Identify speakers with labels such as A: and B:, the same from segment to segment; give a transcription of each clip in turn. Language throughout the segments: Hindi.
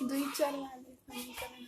A: द्विचर वाले समीकरण।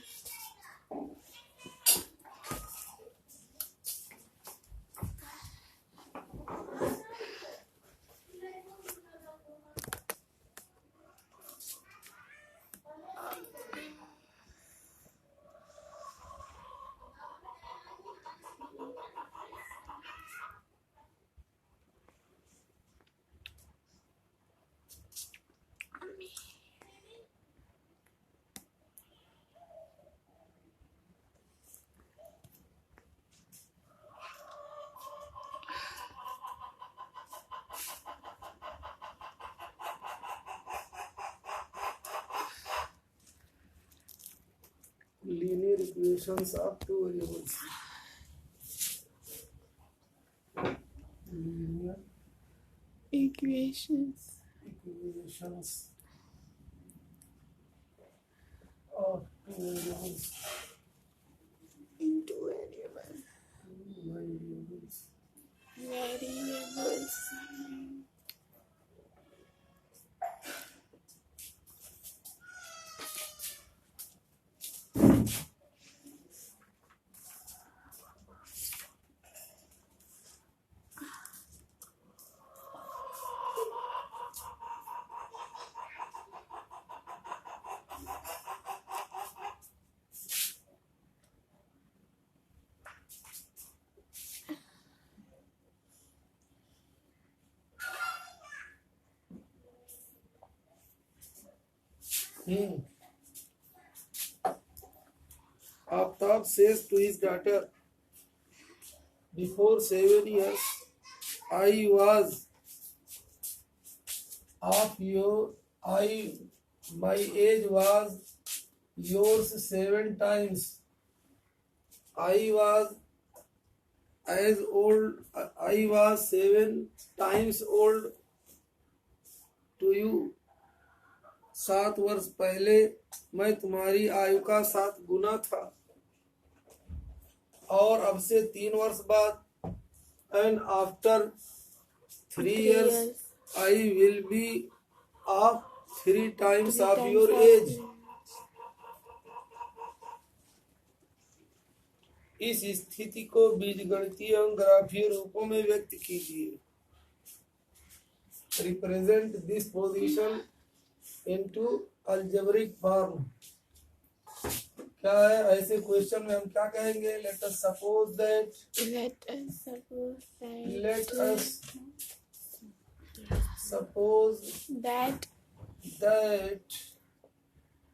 B: linear equations of two variables. Linear
A: equations
B: of two variables.
A: into variables.
B: Aftab says to his daughter, before 7 years, I was my age was yours 7 times. I was 7 times old to you. 7 वर्ष पहले मैं तुम्हारी आयु का 7 गुना था, और अब से 3 वर्ष बाद, and after 3 years I will be of 3 times of your age. इस स्थिति को बीजगणितीय एवं ग्राफीय रूपों में व्यक्त कीजिए. Represent this position into algebraic form. क्या है ऐसे क्वेश्चन में हम क्या कहेंगे? Let us suppose that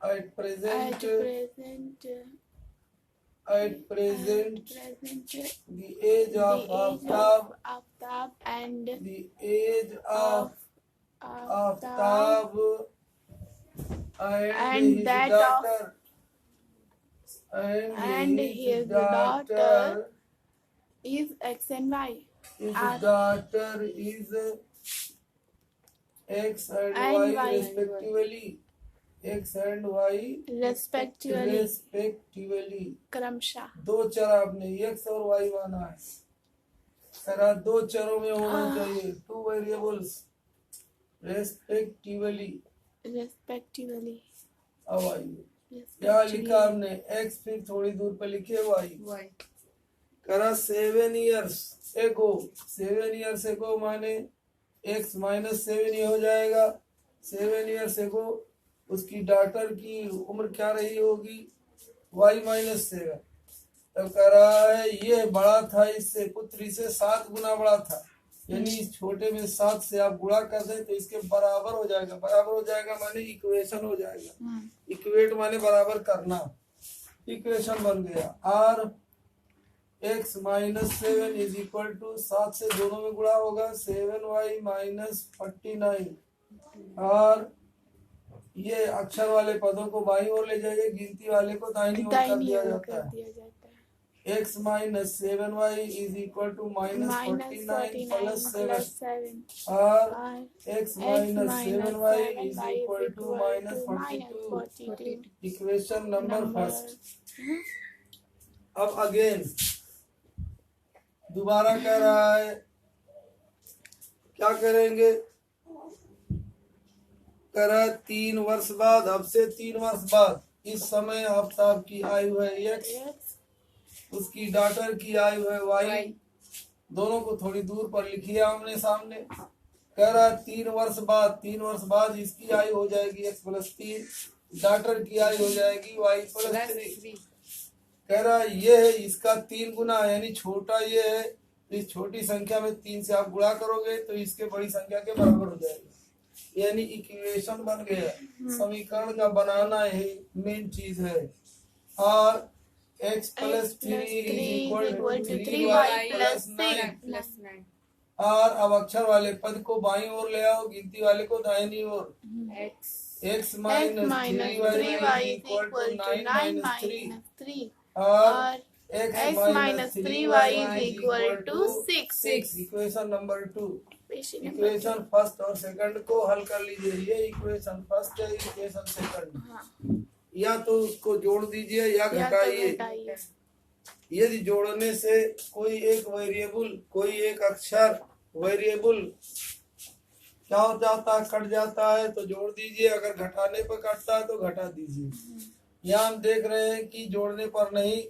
B: at present the age of Aftab
A: and
B: the age of Aftab and
A: that his daughter is X and Y.
B: His daughter is X and Y respectively. X and Y respectively.
A: क्रमशः
B: 2 चर आपने X और Y माना है. सरा 2 चरों में होना चाहिए. 2 variables respectively. अब आइए क्या लिखा आपने? X, फिर थोड़ी दूर पे लिखे Y. करा 7 years ago. 7 years ago माने X minus 7 ही हो जाएगा. 7 years ago उसकी डॉटर की उम्र क्या रही होगी? Y minus 7. तब कह रहा है ये बड़ा था इससे, पुत्री से 7 गुना बड़ा था, यानी इस छोटे में 7 से आप गुणा कर दें तो इसके बराबर हो जाएगा. बराबर हो जाएगा माने इक्वेशन हो जाएगा. इक्वेट माने बराबर करना. इक्वेशन बन गया. R X minus 7 is equal to 7 से दोनों में गुणा होगा 7Y minus 49. और ये अक्षर वाले पदों को बाईं ओर ले जाइए, गिनती वाले को दाहिनी ओर कर दिया जाता है. X minus 7Y is equal to minus 49 plus 7. और X minus 7Y is equal to minus 42. Equation number first. अब अगेन दोबारा कह रहा है क्या करेंगे? करा 3 वर्ष बाद, अब से 3 वर्ष बाद इस समय आफ्ताब की आयु है एक्स, उसकी डॉटर की आयु है वाई। दोनों को थोड़ी दूर पर लिखिए आमने सामने। कह रहा 3 वर्ष बाद, 3 वर्ष बाद इसकी आयु हो जाएगी एक्स प्लस 3, डॉटर की आयु हो जाएगी वाई प्लस 3। कह रहा ये है इसका 3 गुना, यानी छोटा ये है, इस छोटी संख्या में 3 से आप गुणा करोगे तो इसके बड़ी संख्या के बराबर हो जाएगा, यानी इक्वेशन बन गया। समीकरण का बनाना ही मेन चीज है। और x plus 3 equal to 3y plus 9। और अब अक्षर वाले पद को बाईं ओर ले आओ, गिनती वाले को दाहिनी ओर। x minus 3y equal to 9 minus 3 और x minus 3y equal to 6। Equation number 2। Equation first और सेकंड को हल कर लीजिए। ये इक्वेशन फर्स्ट है, इक्वेशन सेकंड। या तो उसको जोड़ दीजिए या घटाइए। यदि जोड़ने से कोई एक वेरिएबल, कोई एक अक्षर वेरिएबल क्या हो जाता है, कट जाता है तो जोड़ दीजिए, अगर घटाने पर कटता है तो घटा दीजिए। यहाँ हम देख रहे हैं कि जोड़ने पर नहीं,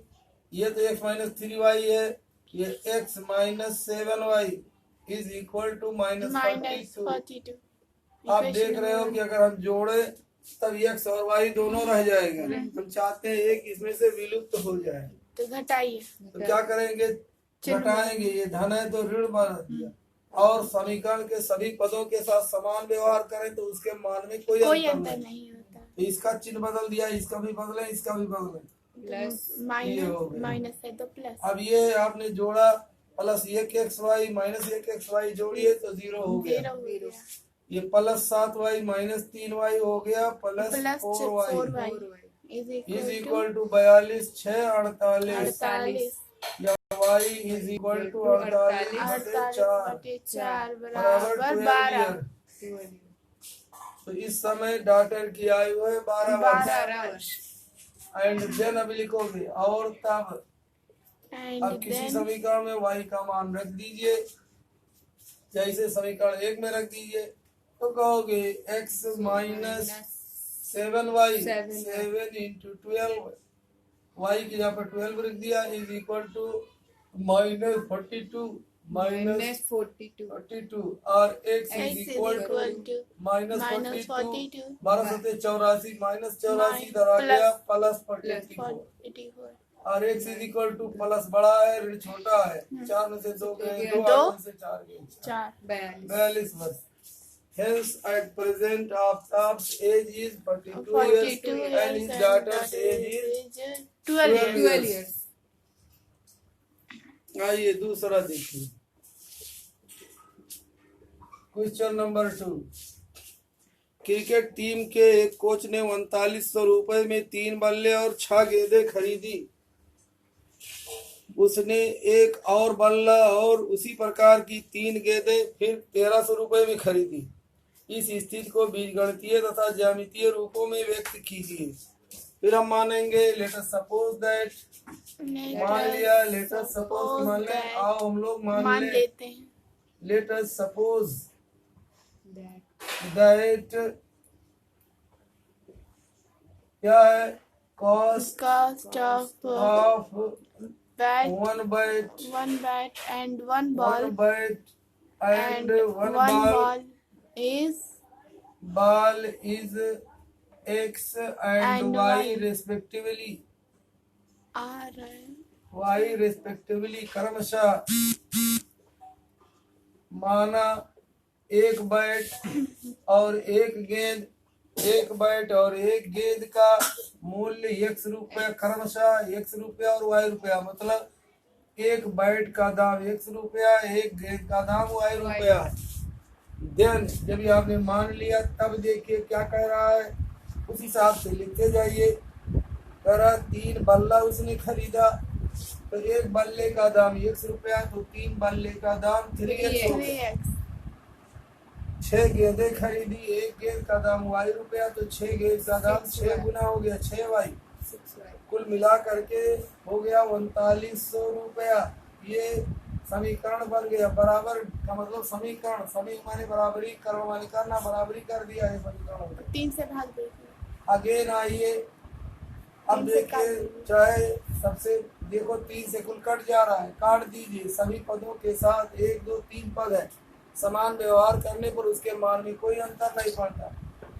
B: ये तो x माइनस 3y है, ये x minus 7y is equal to minus 42। आप देख रहे हो कि अगर हम जोड़े तब x और y दोनों रह जाएगा। हम चाहते हैं एक इसमें से विलुप्त हो जाए,
A: तो घटाइए।
B: तो क्या करेंगे, घटाएंगे। ये धन है तो ऋण बना दिया, और समीकरण के सभी पदों के साथ समान व्यवहार करें तो उसके मान में कोई अंतर नहीं होता। तो इसका चिन्ह बदल दिया, इसका भी बदले, इसका भी बदले,
A: माइनस है तो प्लस।
B: अब ये आपने जोड़ा, प्लस 1xy माइनस 1xy जोड़िए तो 0 हो गया। ये प्लस 7y माइनस 3y हो गया plus 4y is equal to 42 6 48 या y इज इक्वल टू 48/4 बराबर 12। तो इस समय डॉटर की आयु है 12 वर्ष। एंड देन अभी लिखोगे और तब। अब किसी समीकरण में y का मान रख दीजिए, जैसे समीकरण 1 में रख दीजिए तो कहोगे x minus 7y 7 into 12 y की यहाँ पर 12 रख दिया is equal to minus 42 minus 42 और x is equal to minus 42 12 सत्ते 84 माइनस 84 इधर आ गया प्लस 44 और x is equal two plus बड़ा है ऋण छोटा है, 4 में से 2 गए 2 8 में से 4 गए 42 वर्ष। Hence at present Aftab's age is 42 years and his daughter's age is 12 years. आइए दूसरा देखिए। Question number 2। क्रिकेट टीम के एक कोच ने 3900 रुपए में 3 बल्ले और 6 गेंदें खरीदी। उसने एक और बल्ला और उसी प्रकार की 3 गेंदें फिर 1300 रुपए में खरीदी। इस स्थिति को बीजगणितीय तथा ज्यामितीय रूपों में व्यक्त कीजिए। फिर हम मानेंगे लेट अस सपोज दैट, मान लिया, लेट अस सपोज मान ले, आओ हम लोग मान लेते हैं। लेट अस सपोज दैट क्या है, cost of one bat and one ball is x and y respectively। y respectively क्रमशः। माना एक बैट और एक गेंद, एक बैट और एक गेंद का मूल्य x रुपया क्रमशः, x रुपया और y रुपया, मतलब एक बैट का दाम x रुपया, एक गेंद का दाम y रुपया। देन जब ये आपने मान लिया तब देखिए क्या कह रहा है, उस हिसाब से लिखते जाइए। कह रहा 3 बल्ला उसने खरीदा, तो एक बल्ले का दाम x रुपया, तो 3 बल्ले का दाम 3x। 6 गेंदें खरीदी, एक गेंद का दाम y रुपया, तो 6 गेंद का दाम 6 गुना हो गया 6y। कुल मिला करके हो गया 3900 रुपया। ये समीकरण बन गया। बराबर का मतलब समीकरण, समी माने बराबरी, कर्म माने करना, बराबरी कर दिया है समीकरण में।
A: 3 से भाग दीजिए।
B: अगेन आइए, अब
A: 3 से
B: देखिए
A: काट दीजिए।
B: चाहे सबसे देखो 3 से कुल कट जा रहा है, काट दीजिए। सभी पदों के साथ 1 2 3 पद है, समान व्यवहार करने पर उसके मान में कोई अंतर नहीं पड़ता।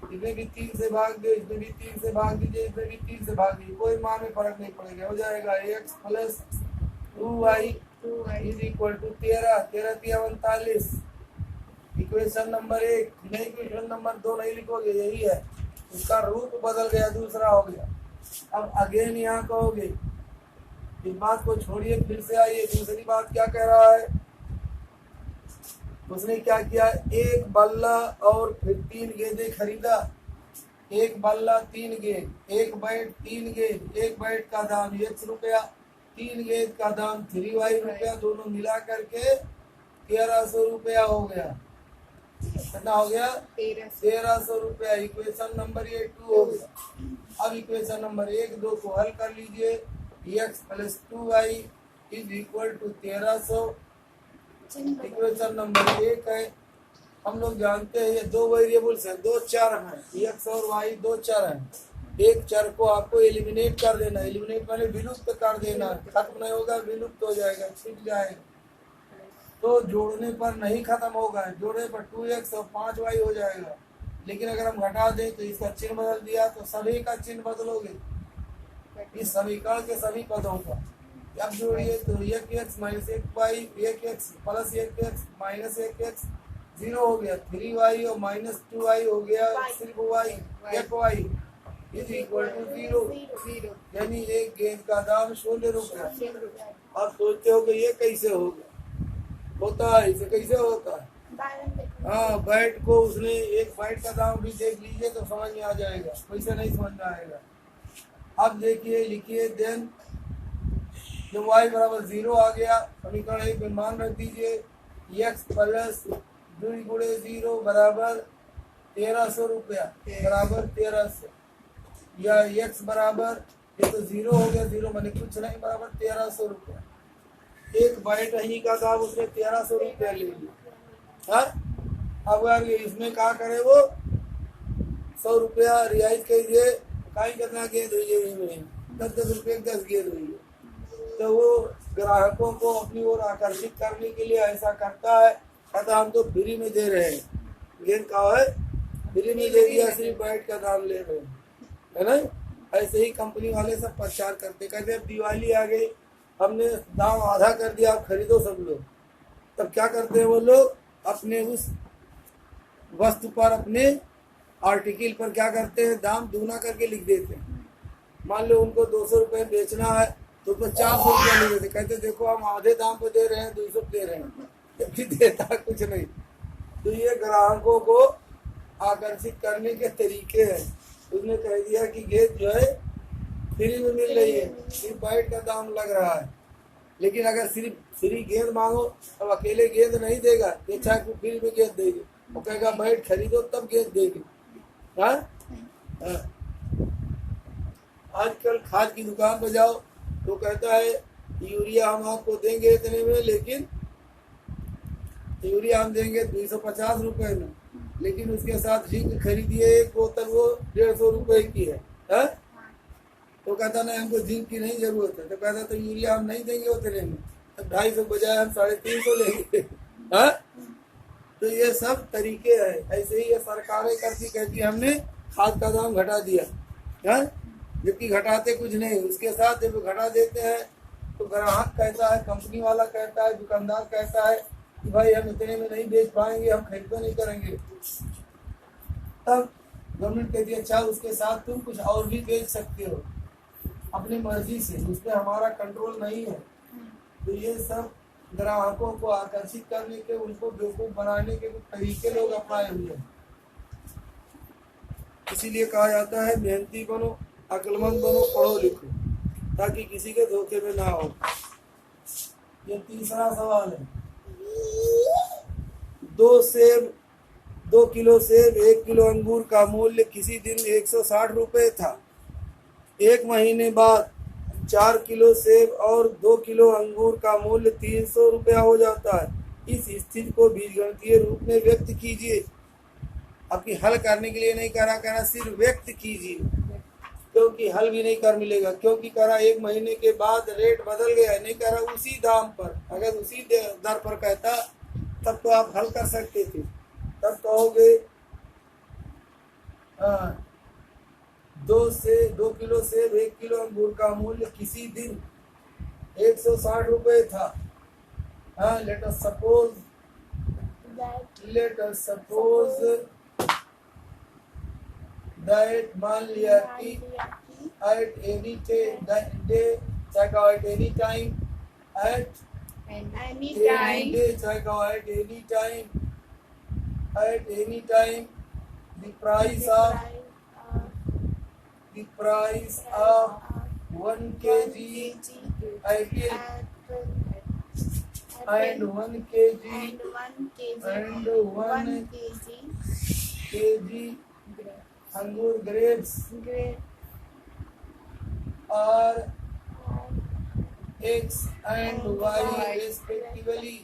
B: इसमें भी 3 से भाग दो, इसमें भी 3 से भाग दीजिए, इसमें भी 3 से भाग दीजिए, कोई मान में फर्क नहीं पड़ेगा। हो जाएगा x plus 2y is equal to 13, 13 तिया 39। इक्वेशन नंबर 1, नहीं इक्वेशन नंबर 2 नहीं लिखोगे, यही है, उसका रूप बदल गया, दूसरा हो गया। अब अगेन यहाँ कहोगे, इस बात को छोड़िए, फिर से आइए। दूसरी बात क्या कह रहा है, उसने क्या किया, एक बल्ला और फिर 3 गेंदें खरीदा। एक बल्ला 3 गेंद, एक बैट 3 गेंद, एक बैट का दाम x रुपया, 3 गेंद का दाम 3y रुपया, दोनों मिला करके 1300 रुपया हो गया। कितना हो गया, 1300 रुपया। इक्वेशन नंबर ये 2 हो गया। अब इक्वेशन नंबर 1 2 को हल कर लीजिए। x plus 2y is equal to 1300। Equation number 1 है, हम लोग जानते हैं ये 2 वेरिएबल्स हैं, 2 चर हैं, x और y 2 चर हैं। एक चर को आपको एलिमिनेट कर देना, एलिमिनेट माने विलुप्त कर देना, खत्म नहीं होगा, विलुप्त हो जाएगा, छिप जाएगा। तो जोड़ने पर नहीं खत्म होगा, जोड़ने पर 2x और 5y हो जाएगा। लेकिन अगर हम घटा दें तो इसका चिन्ह बदल दिया तो सभी का चिन्ह बदलोगे, इस समीकरण के सभी पदों का। अब जोड़िए तो 1x minus 1y, 1x plus 1x minus 1x 0 हो गया, 3y और माइनस 2y हो गया, सिर्फ y 1y is equal to 0। यानी एक गेंद का दाम 16 रुपया। आप सोचते हो कि ये कैसे होगा, होता है, इसे कैसे होता है। हाँ, बैट को उसने एक बैट का दाम भी देख लीजिए तो समझ में आ जाएगा, वैसे नहीं समझ में आएगा। अब देखिए, लिखिए देन जब y बराबर 0 आ गया, समीकरण 1 में मान रख दीजिए, x प्लस 2 गुणे 0 बराबर 1300 रुपया, बराबर 1300, या x बराबर, ये तो 0 हो गया, 0 मैंने कुछ नहीं, बराबर 1300 रुपया। एक बैट ही का दाम उसने 1300 रुपया ले लिया। हाँ, अब अगर इसमें क्या करे, वो 100 रुपया रियायत कीजिए, काई करना गेंद हुई है, 10-10 रुपये 10 गेंद हुई है। तो वो ग्राहकों को अपनी ओर आकर्षित करने के लिए ऐसा करता है, कहता हम तो फ्री में दे रहे हैं, गेंद का है फ्री में दे दिया, सिर्फ बैट का दाम ले रहे हैं, है ना। ऐसे ही कंपनी वाले सब प्रचार करते, कहते अब दिवाली आ गई, हमने दाम आधा कर दिया, आप खरीदो सब लोग। तब क्या करते हैं वो लोग, अपने उस वस्तु पर, अपने आर्टिकल पर क्या करते हैं, दाम दूना करके लिख देते हैं। मान लो उनको 200 रुपये बेचना है तो उसमें 400 रुपया लिख देते, कहते देखो हम आधे दाम पे दे रहे हैं, 200 दे रहे हैं, जबकि देता कुछ नहीं। तो ये ग्राहकों को आकर्षित करने के तरीके हैं। उसने कह दिया कि गेंद जो है फ्री में मिल रही है, सिर्फ बैट का दाम लग रहा है। लेकिन अगर सिर्फ फ्री गेंद मांगो तो अकेले गेंद नहीं देगा, ये चाहे को फ्री में गेंद देगी, वो कहेगा बैट खरीदो तब गेंद देगी। हाँ, आजकल खाद की दुकान पर जाओ तो कहता है यूरिया हम आपको देंगे इतने में, लेकिन यूरिया हम देंगे 250 रुपए में, लेकिन उसके साथ जिंक खरीदिए एक बोतल, वो 150 रुपए की है। तो कहता नहीं हमको जिंक की नहीं जरूरत है, तो कहता तो यूरिया हम नहीं देंगे उतने में, तब 250 बजाय हम 350 लेंगे। हाँ, तो ये सब तरीके हैं। ऐसे ही ये सरकारें करती, कहती हमने खाद का दाम घटा दिया, हाँ, जबकि घटाते कुछ नहीं। उसके साथ जब घटा देते हैं तो ग्राहक कहता है, कंपनी वाला कहता है, दुकानदार कहता है कि भाई हम इतने में नहीं बेच पाएंगे, हम खरीदो नहीं करेंगे। तब गवर्नमेंट कहती है अच्छा उसके साथ तुम कुछ और भी बेच सकते हो अपनी मर्जी से, उस पर हमारा कंट्रोल नहीं है। तो ये सब ग्राहकों को आकर्षित करने के, उनको बेवकूफ बनाने के कुछ तरीके लोग अपनाए हुए हैं। इसीलिए कहा जाता है मेहनती बनो, अक्लमंद बनो, पढ़ो लिखो, ताकि किसी के धोखे में ना हो। ये तीसरा सवाल है। 2 किलो सेब 1 किलो अंगूर का मूल्य किसी दिन 160 रुपये था। एक महीने बाद 4 किलो सेब और 2 किलो अंगूर का मूल्य 300 रुपया हो जाता है। इस स्थिति को बीजगणितीय रूप में व्यक्त कीजिए। आपकी हल करने के लिए नहीं करा सिर्फ व्यक्त कीजिए, क्योंकि हल भी नहीं कर मिलेगा, क्योंकि करा 1 महीने के बाद रेट बदल गया, नहीं करा उसी दाम पर। अगर उसी दर पर कहता तब तो आप हल कर सकते थे। तब कहोगे 2 किलो सेब 1 किलो अंगूर का मूल्य किसी दिन 160 रुपए था। लेट अस सपोज दैट मान लिया कि at any day, check out any time, at any day, check out at any time, the price of 1 kg apple and 1 kg अंगूर grapes are X and Y respectively।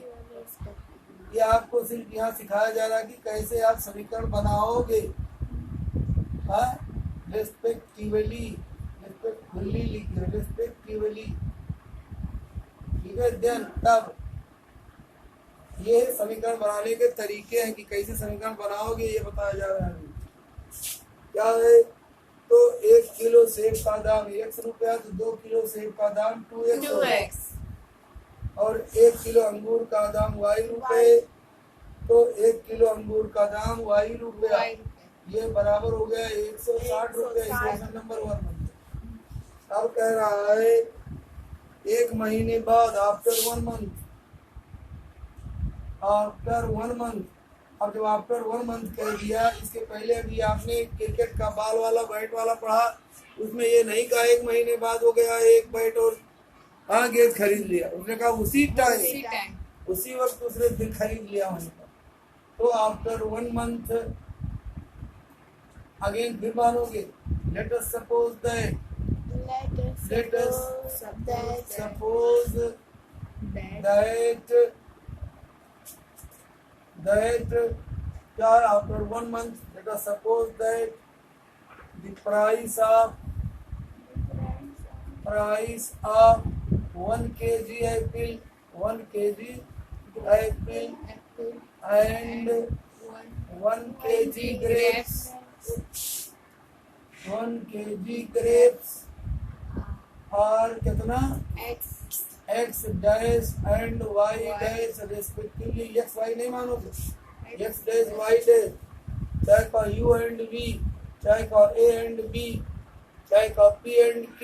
B: ये आपको सिर्फ यहाँ सिखाया जा रहा है कि कैसे आप समीकरण बनाओगे। रेस्पेक्टिवली रेस्पेक्टिवली, ठीक है। देन तब ये समीकरण बनाने के तरीके हैं कि कैसे समीकरण बनाओगे, ये बताया जा रहा है। क्या है? तो 1 किलो सेब का दाम x रुपया, तो 2 किलो सेब का दाम 2x और 1 किलो अंगूर का दाम y रुपए, तो 1 किलो अंगूर का दाम y रुपया, ये बराबर हो गया 160 रुपया। Equation number 1। अब कह रहा है 1 महीने बाद, आफ्टर 1 मंथ, अब जब आफ्टर 1 मंथ कह दिया, इसके पहले अभी आपने क्रिकेट का बॉल वाला बैट वाला पढ़ा, उसमें ये नहीं कहा 1 महीने बाद हो गया एक बैट और गेंद खरीद लिया, उसने कहा उसी टाइम उसी वक्त दूसरे दिन खरीद लिया वहीं पर। तो आफ्टर 1 मंथ अगेन फिर मानोगे। Let us suppose that after 1 month, let us suppose that the price of 1 kg apple and 1 kg grapes, 1 kg grapes और कितना x dash and y dash respectively। x y नहीं मानोगे, x dash y dash, चाहे का u and v, चाहे का a and b, चाहे का p and q,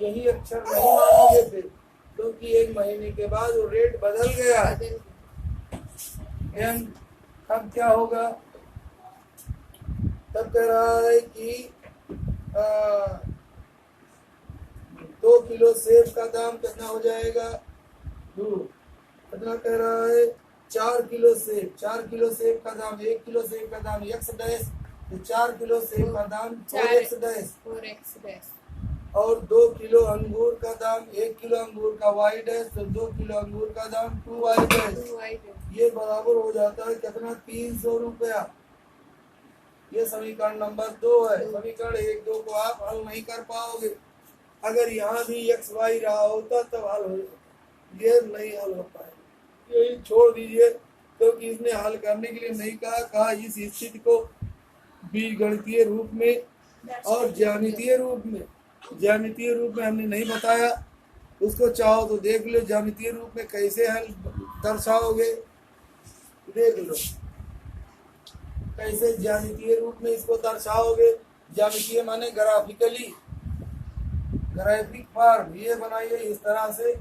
B: यही अक्षर नहीं मानोगे फिर, क्योंकि 1 महीने के बाद वो रेट बदल गया। अब क्या होगा? तब कह रहा है कि 2 किलो सेब का दाम कितना हो जाएगा? कितना कह रहा है? 4 किलो सेब का दाम, 1 किलो सेब का दाम x डैश, तो 4 किलो सेब का दाम 4x डैश, और 2 किलो अंगूर का दाम, 1 किलो अंगूर का y डैश, तो 2 किलो अंगूर का दाम 2y डैश, ये बराबर हो जाता है कितना? 300 रुपया। ये समीकरण नंबर 2 है। समीकरण 1, 2 को आप हल नहीं कर पाओगे। अगर यहाँ भी x y रहा होता तब हल हो, ये नहीं हल हो पाए, यही छोड़ दीजिए, क्योंकि इसने हल करने के लिए नहीं कहा इस स्थिति को बीजगणितीय रूप में और ज्यामितीय रूप में हमने नहीं बताया। उसको चाहो तो देख लो, ज्यामितीय रूप में कैसे हल दर्शाओगे, देख लो कैसे ज्यामितीय रूप में इसको दर्शाओगे। ज्यामितीय माने ग्राफिकली, ग्राफिक फॉर्म, ये बनाइए इस तरह से।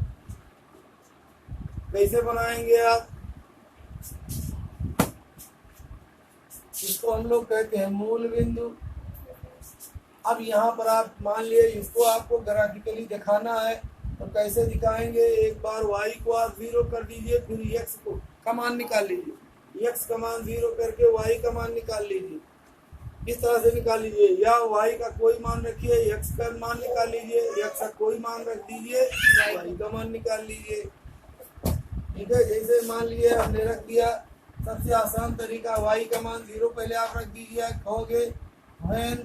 B: कैसे बनाएंगे आप? इसको हम लोग कहते हैं मूल बिंदु। अब यहाँ पर आप मान लिए इसको आपको ग्राफिकली दिखाना है, तो कैसे दिखाएंगे? एक बार y को आप 0 कर दीजिए, फिर x को का मान निकाल लीजिए, x का मान 0 करके y का मान निकाल लीजिए। इस तरह से निकाल लीजिए, या y का कोई मान रखिए, x का मान निकाल लीजिए, x का कोई मान रख दीजिए, y का मान निकाल लीजिए। ठीक है, जैसे मान लिए हमने रख दिया, सबसे आसान तरीका y का मान 0 पहले आप रख दीजिए, कहोगे when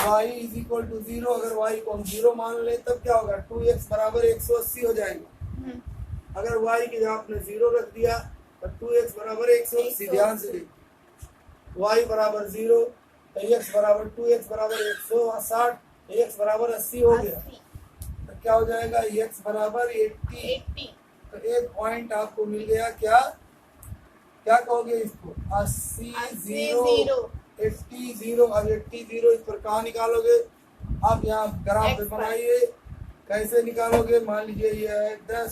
B: y is equal to 0, अगर y को हम 0 मान ले तब क्या होगा, 2x बराबर 180 हो जाएगा। अगर y की जगह आपने 0 रख दिया तो 2x बराबर 180, ध्यान से देखिए, y बराबर 0 तो x बराबर 2x बराबर 160, x बराबर 80 हो गया, तो क्या हो जाएगा, x बराबर 80। तो एक पॉइंट आपको मिल गया, क्या क्या कहोगे इसको, 80 0, 80 0। अब 80 0 इस पर कहाँ निकालोगे, आप यहाँ ग्राफ पे बनाइए, कैसे निकालोगे, मान लीजिए ये है 10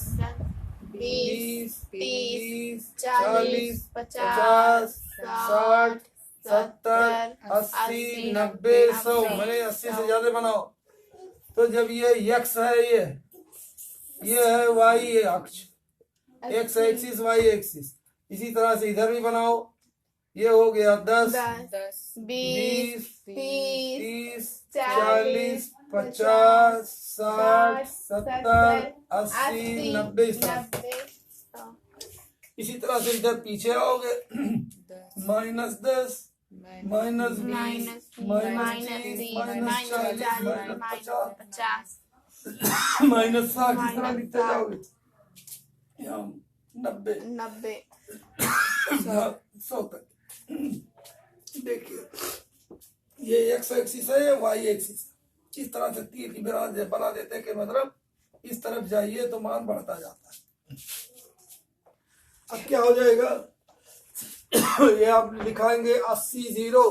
B: 20 30 40 50 60 70 80 90 100, मैंने 80 से ज्यादा बनाओ। तो जब ये x है, ये है y, ये अक्ष, x एक्सिस y एक्सिस, इसी तरह से इधर भी बनाओ, ये हो गया 10 20 30 40 50 60 70 80 90। इसी तरह से इधर पीछे आओगे, -10 -20 -30 -40 -50 -60, इस तरह लिखते जाओगे, 90 100 तक। देखिए ये x एक्सिस है, ये y एक्सिस, इस तरह से तीर की बना देते हैं कि मतलब इस तरफ जाइए तो मान बढ़ता जाता है। अब क्या हो जाएगा, ये आप लिखाएंगे 80 0,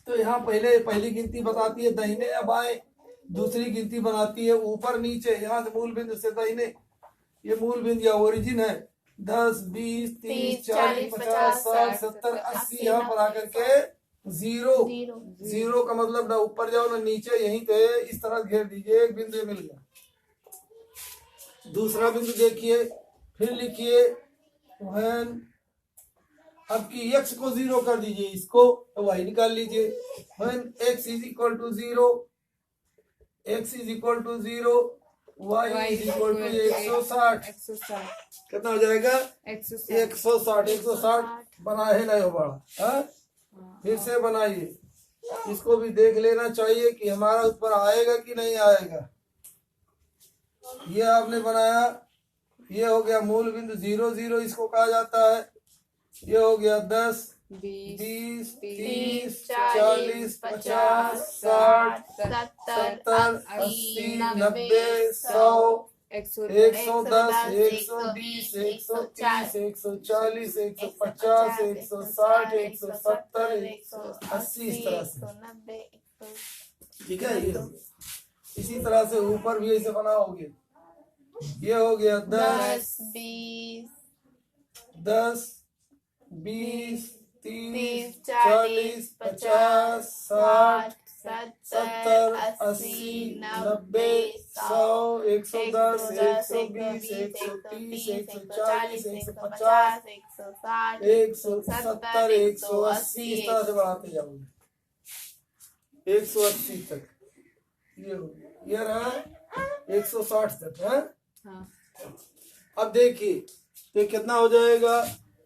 B: तो यहाँ पहली गिनती बताती है दाहिने या बाएं, दूसरी गिनती बनाती है ऊपर नीचे, यहाँ से मूल बिंदु से दाहिने, ये मूल बिंदु या ओरिजिन है, 10 20 30 40 50 60 70 80, यहाँ पर आकर के 0 का मतलब ना ऊपर जाओ ना नीचे, यहीं पे इस तरह घेर दीजिए, एक बिंदु मिल गया। दूसरा बिंदु देखिए, फिर लिखिए when, अब की x को 0 कर दीजिए, इसको तो y निकाल लीजिए, when x is equal to 0, x is equal to 0, y is equal to 160, कितना हो जाएगा 160 बना है ना, ये बड़ा, फिर से बनाइए, इसको भी देख लेना चाहिए कि हमारा उस पर आएगा कि नहीं आएगा। ये आपने बनाया, ये हो गया मूल बिंदु 0 0, इसको कहा जाता है, ये हो गया 10 20 30 40 50 60 70 80 90 100 110 120 130 140 150 160 170 180, इस तरह से, ठीक है। ये इसी तरह से ऊपर भी ऐसे बनाओगे, ये हो गया 10 20 30 40 50 60 70 80 90 100 110 120 130 140 150 170 180, इस तरह से बढ़ाते जाओगे 180 तक, ये रहा 160 तक है। अब देखिए तो कितना हो जाएगा,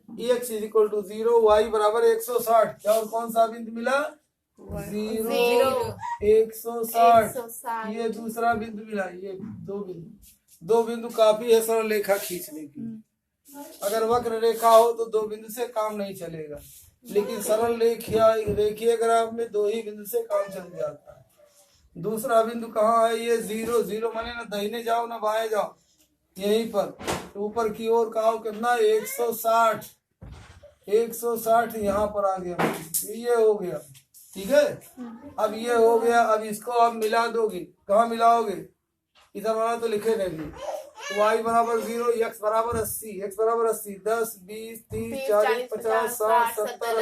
B: x is equal to 0, y बराबर 160, क्या और कौन सा बिंदु मिला, 0 160, ये दूसरा बिंदु मिला, ये दो बिंदु काफी है सरल रेखा खींचने की। अगर वक्र रेखा हो तो 2 बिंदु से काम नहीं चलेगा, लेकिन सरल रेखीय ग्राफ में 2 ही बिंदु से काम चल जाता है। दूसरा बिंदु कहाँ है, ये 0 माने ना दाहिने जाओ ना बाएं जाओ, यहीं पर ऊपर की ओर का हो, कितना 160 यहाँ पर आ गया, ये हो गया, ठीक है। अब ये हो गया, अब इसको आप मिला दोगे, कहाँ मिलाओगे, इधर वाला तो लिखे रहेंगे, y बराबर 0, x बराबर 80, 10 20 30 40 50 60 70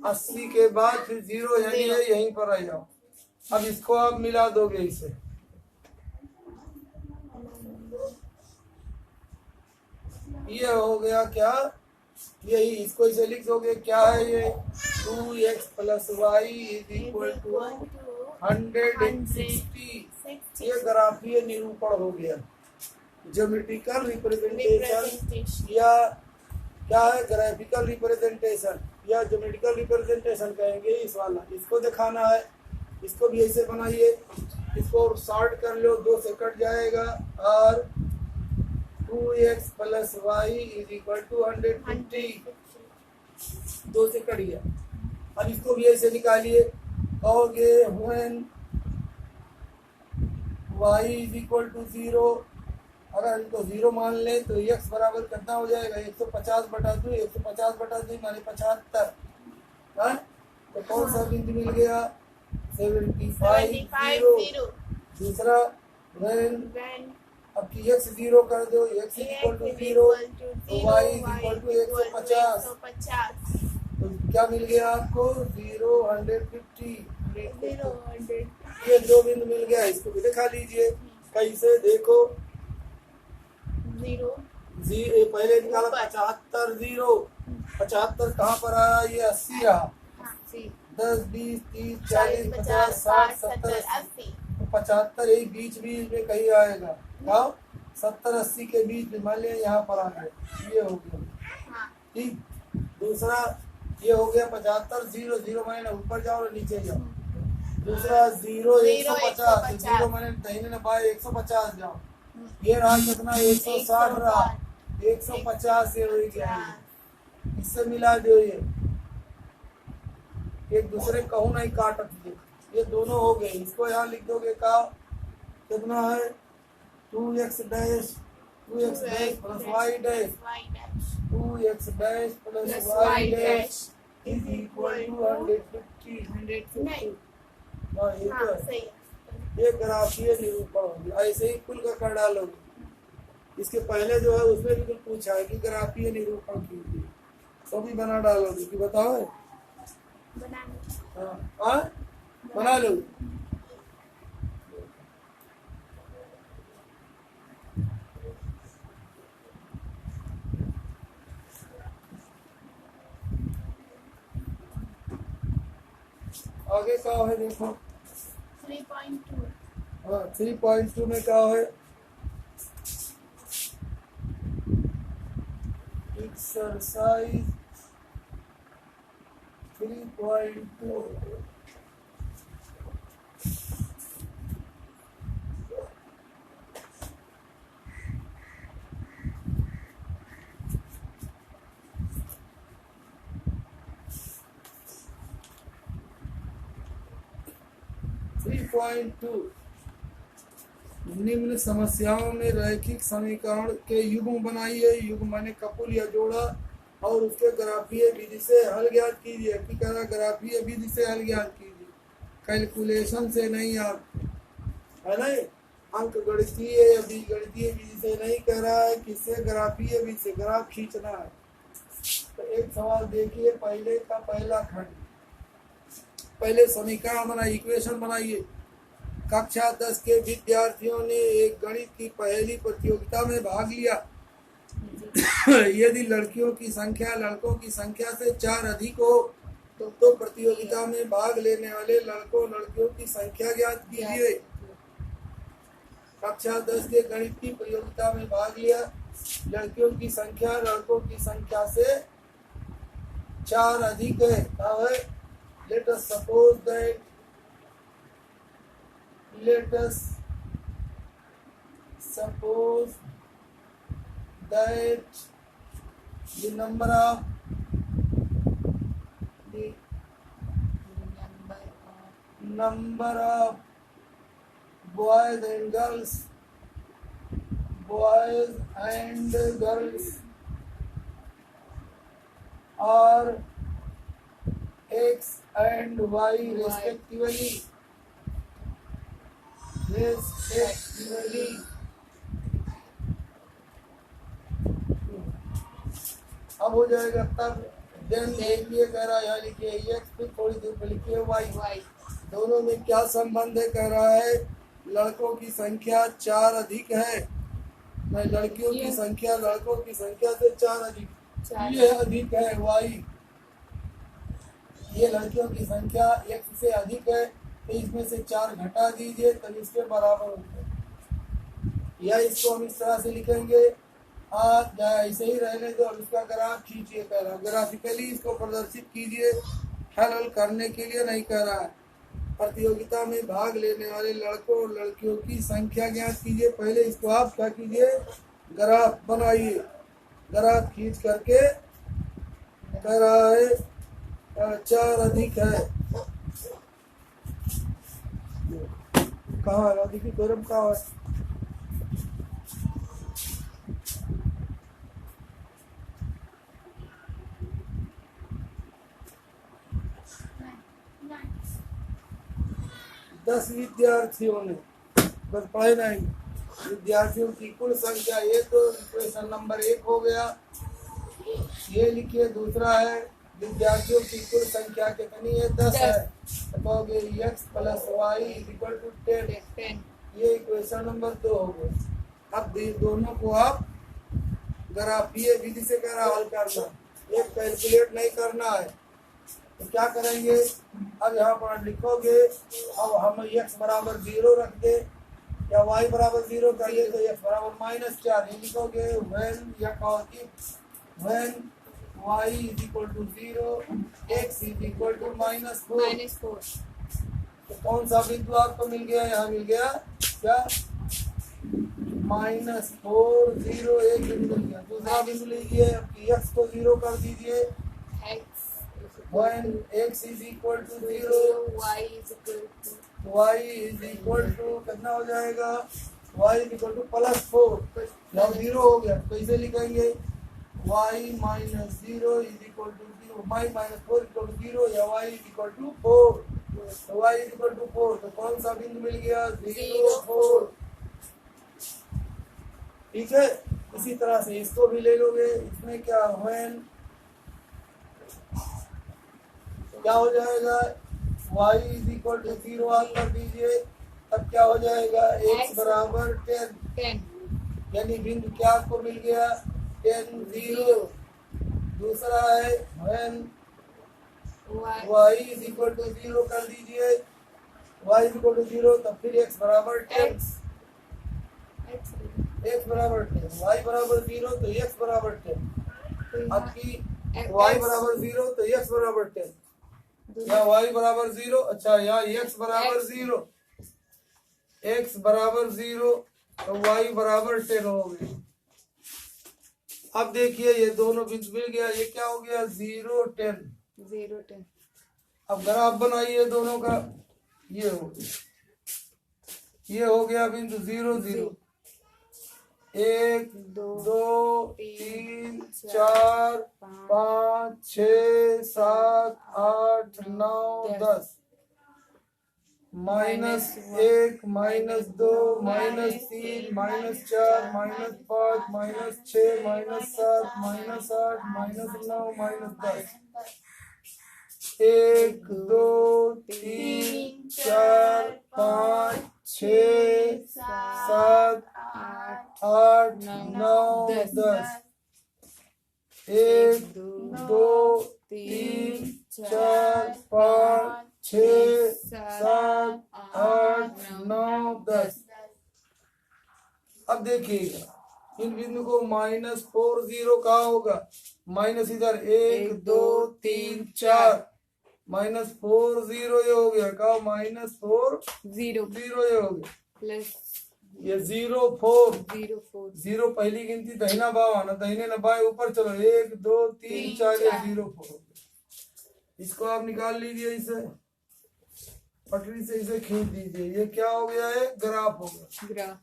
B: 80 के बाद फिर 0 यहीं पर आ जाओ। अब इसको आप मिला दोगे इसे, ये हो गया क्या यही इसको इसे लिख दोगे, क्या है ये 2x plus y is equal to 160। ये ग्राफीय निरूपण हो गया, ज्योमेट्रिकल रिप्रेजेंटेशन या क्या है ग्राफिकल रिप्रेजेंटेशन या ज्योमेट्रिकल रिप्रेजेंटेशन कहेंगे इस वाला। इसको दिखाना है, इसको भी ऐसे बनाइए, इसको शॉर्ट कर लो, 2 से कट जाएगा और 2x plus y is equal to 150, 2 से कट गया। अब इसको भी ऐसे निकालिए, कहोगे when y is equal to 0, अगर इनको 0 मान लें तो x बराबर कितना हो जाएगा 150 बटा 2, 150 बटा 2 माने 75। हाँ, तो कौन सा बिंदु मिल गया 75 0। दूसरा व्हेन अब की x 0 कर दो, x इक्वल टू 0 तो y इक्वल टू 150, तो क्या मिल गया आपको 0 150। ये 2 बिंदु मिल गया, इसको भी दिखा लीजिए कैसे, देखो
A: 0
B: पहले निकाला 75 0, 75 कहाँ पर आया, ये 80 रहा, 10 20 30 40 50 60 70 80, तो 75 यही बीच बीच में कहीं आएगा, हाँ 70 80 के बीच में, मान लिया यहाँ पर आ गए, ये हो गया ठीक। दूसरा ये हो गया 75 0 0 माने ऊपर जाओ और नीचे जाओ। दूसरा 0 150, 0 माने दाहिने ना बाएं 150 जाओ, ये रहा कितना 160 रहा, 150 से हो गया, इससे मिला दो, ये एक दूसरे कहूँ नहीं काट दो, ये दोनों हो गए। इसको यहाँ लिख दोगे का कितना है 2x dash plus y dash, 2x dash plus y dash is equal to 150। हाँ ये तो है, ये ग्राफीय निरूपण हो गया। ऐसे ही कुल का कर डालोगे, इसके पहले जो है उसमें भी कुछ पूछा है कि ग्राफीय निरूपण कीजिए, तो भी बना डालोगे कि बताओ हाँ बना लो। आगे क्या है देखो
A: 3.2,
B: हाँ 3.2 में क्या है एक्सरसाइज 3.2 3.2 निम्न समस्याओं में रैखिक समीकरण के युग्म बनाइए, युग्म माने कपुल या जोड़ा, और उसके ग्राफीय विधि से हल ज्ञात कीजिए। ग्राफीय विधि से हल ज्ञात कीजिए, कैलकुलेशन से नहीं, आप है ना, अंक गणितीय या बीजगणितीय विधि से नहीं कह रहा है, किससे ग्राफीय विधि से ग्राफ खींचना है। तो एक सवाल देखिए, पहले का पहला खंड, पहले समीकरण बनाइए, इक्वेशन बनाइए। कक्षा 10 के विद्यार्थियों ने एक गणित की पहेली प्रतियोगिता में भाग लिया। यदि लड़कियों की संख्या लड़कों की संख्या से 4 अधिक हो तो प्रतियोगिता में भाग लेने वाले लड़कों लड़कियों की संख्या ज्ञात कीजिए। कक्षा 10 के गणित की प्रतियोगिता में भाग लिया, लड़कियों की संख्या लड़कों की संख्या से 4 अधिक है। Let us suppose that the number of boys and girls are X and Y respectively. अब हो जाएगा तब देन देखिए कह रहा है, यहाँ लिखिए एक्स, फिर थोड़ी दूर पर लिखिए वाई। दोनों में क्या संबंध है, कह रहा है लड़कों की संख्या 4 अधिक है, लड़कियों की संख्या लड़कों की संख्या से 4 अधिक। ये अधिक है y, ये लड़कियों की संख्या x से अधिक है तो इसमें से 4 घटा दीजिए तब इसके बराबर होता है। या इसको हम इस तरह से लिखेंगे, आज ऐसे ही रहने दो, और इसका ग्राफ खींचिए, पहला ग्राफिकली इसको प्रदर्शित कीजिए। हल करने के लिए नहीं कह रहा है। प्रतियोगिता में भाग लेने वाले लड़कों और लड़कियों की संख्या ज्ञात कीजिए। पहले इसको आप क्या कीजिए, ग्राफ बनाइए। ग्राफ खींच करके कह रहा है 4 अधिक है, कहाँ अधिक गौरव कहाँ है?
A: nine.
B: 10 विद्यार्थियों ने, बस पढ़े नहीं, विद्यार्थियों की कुल संख्या, ये तो इक्वेशन नंबर 1 हो गया। ये लिखिए दूसरा है विद्यार्थियों की कुल संख्या कितनी है, 10 है, तो कहोगे x plus y equal to 10। ये इक्वेशन नंबर 2 हो गया। अब दोनों को आप ग्राफीय विधि से कह रहा हल करना, ये कैलकुलेट नहीं करना है। तो क्या करेंगे, अब यहाँ पर लिखोगे, अब हम x बराबर 0 रख दे या y बराबर 0 कर दे तो x बराबर -4 ये लिखोगे। व्हेन या when y is equal to 0 x is equal to -4। तो कौन सा बिंदु आपको मिल गया, यहाँ मिल गया क्या, -4 0 एक बिंदु मिल गया। दूसरा बिंदु लीजिए, x को 0 कर दीजिए। When x is equal to 0, y is equal to कितना हो जाएगा, y is equal to +4। जब 0 हो गया तो कैसे लिखेंगे, y minus 0 is equal to 0, y minus 4 equal to 0 या y is equal to 4। तो y is equal to 4, तो कौन सा बिंदु मिल गया, 0 4। ठीक है, इसी तरह से इसको भी ले लोगे। इसमें क्या, when क्या हो जाएगा, y इज इक्वल टू 0 आप कर दीजिए, तब क्या हो जाएगा, x बराबर 10। यानी बिंदु क्या आपको मिल गया, 10 0। दूसरा है when y is equal to 0 कर दीजिए, y इज इक्वल टू 0, तब फिर x बराबर 10, x बराबर 10, y बराबर 0 तो x बराबर 10। आपकी y बराबर 0 तो x बराबर 10 या y बराबर 0, अच्छा या x बराबर 0, x बराबर 0 तो y बराबर 10 हो गई। अब देखिए ये दोनों बिंदु मिल गया, ये क्या हो गया, 0 10। अब ग्राफ बनाइए दोनों का, ये हो गया बिंदु 0 0, 1 2 3 4 5 6 7 8 9 10, -1 -2 -3 -4 -5 -6 -7 -8 -9 -10। 1 2 3 4 5 6 7 8 9 10। 1 2 3 4 5 6 7 8 9 10। अब देखिएगा इन बिंदु को -4 0 कहाँ होगा, माइनस इधर 1 2 3 4 -4 0 ये हो गया, कहा -4 0 ये हो गया,
C: प्लस
B: ये 0 4
C: 0
B: 0 पहली गिनती दहिना बाव आना, दहिने न बाएं ऊपर चलो, 1 2 3 4 ये 0 4। इसको आप निकाल लीजिए, इसे पटरी से इसे खींच दीजिए, ये क्या हो गया है, ग्राफ हो गया।
C: ग्राफ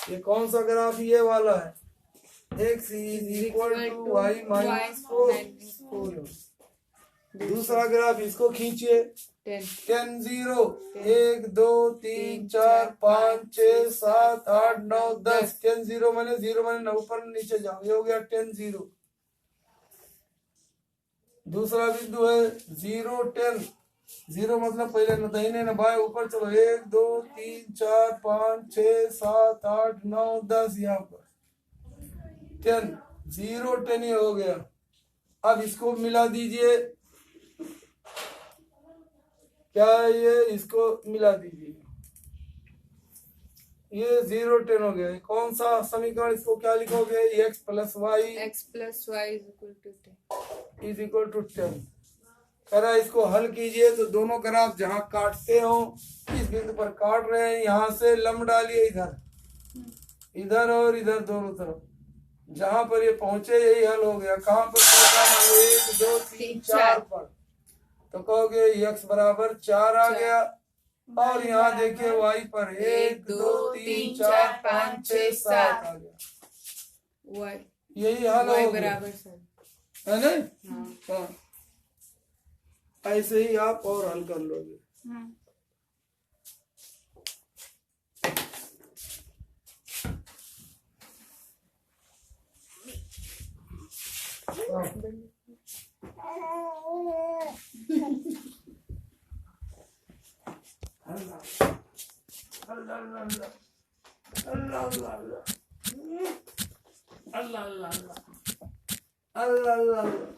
B: ये कौन सा ग्राफ ये वाला है, x is equal to y -4। दूसरा ग्राफ इसको खींचिए, 10 0 1 2 3 4 5 6 7 8 9 10। 10 0 मैंने 0 मैंने ऊपर नीचे जाओ, ये हो गया 10 0। दूसरा बिंदु है 0 10, 0 मतलब पहले न दाहिने न बाएं ऊपर चलो, 1 2 3 4 5 6 7 8 9 10, यहाँ पर 10 0 10 ही हो गया। अब इसको मिला दीजिए, क्या है ये, इसको मिला दीजिए, ये 0 10 हो गया। कौन सा समीकरण, इसको क्या लिखोगे, x plus y is equal to 10। करा इसको हल कीजिए तो दोनों ग्राफ जहाँ काटते हो इस बिंदु पर काट रहे हैं, यहाँ से लंब डालिए इधर, इधर और इधर दोनों तरफ, जहाँ पर ये पहुंचे यही हल हो गया। कहाँ पर पहुंचा, 1 2 3 4 पर, तो कहोगे x बराबर 4 आ गया। और यहाँ देखिए y पर 1 2 3 4 5 6 7 आ गया, यही हल हो गया, है ना? हाँ, ऐसे ही आप और हल कर लोगे। अल्लाह